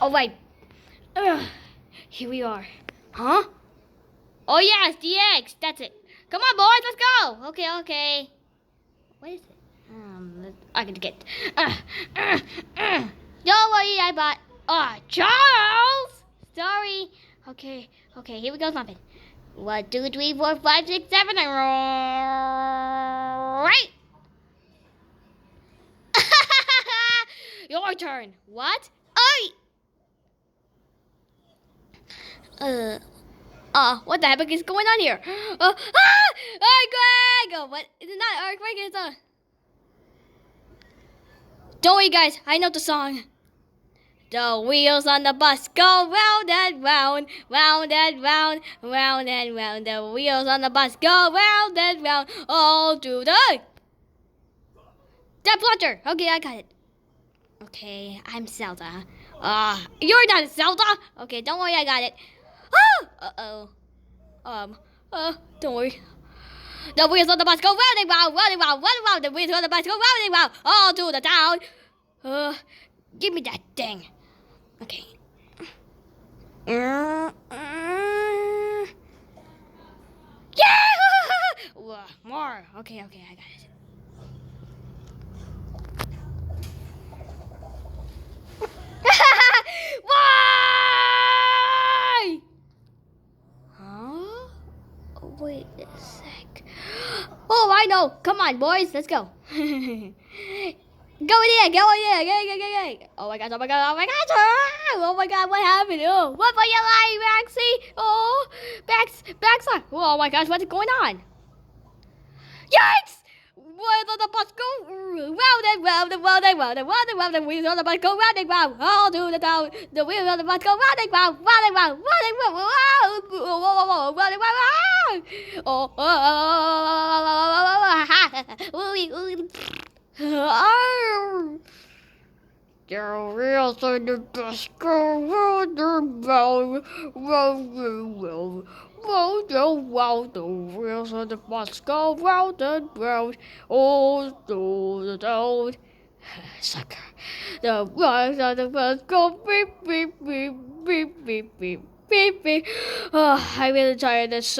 All right. Here we are. Huh? Oh yes, the eggs. That's it. Come on, boys. Let's go. Okay. What is it? I can get. Don't worry, I bought. Charles. Sorry. Okay. Here we go. Something. 1, 2, 3, 4, 5, 6, 7, and right. Your turn. What? What the heck is going on here? Earthquake! What? It's not an earthquake, it's a... Don't worry, guys. I know the song. The wheels on the bus go round and round, round and round, round and round. The wheels on the bus go round and round, all to the... That plunger! Okay, I got it. Okay, I'm Zelda. You're not Zelda! Okay, don't worry, I got it. Don't worry. The wheels on the bus go round and round, round and round, round and round. The wheels on the bus go round and round, all to the town. Give me that thing. Okay. Yeah! More. Okay, I got it. Why? Huh? Wait a sec. Oh, I know. Come on, boys. Let's go. Go in there. Go. Oh my gosh. Oh my god, what happened? Oh, what for your life, Maxie? Oh, backside. Oh my gosh, what's going on? Yikes! Where does the bus go? Round and round and round and round and round and round. The wheels on the bus go round and round. All to the town. The wheels on the bus go round and round, round and round, round and round, round and round. The wheels on the bus go round and round, round and round. Round and round, the wheels on the bus go round and round, all through the town. Sucker. The wheels on the bus go beep, beep, beep, beep, beep, beep, beep, beep. Oh, I'm really tired of this song.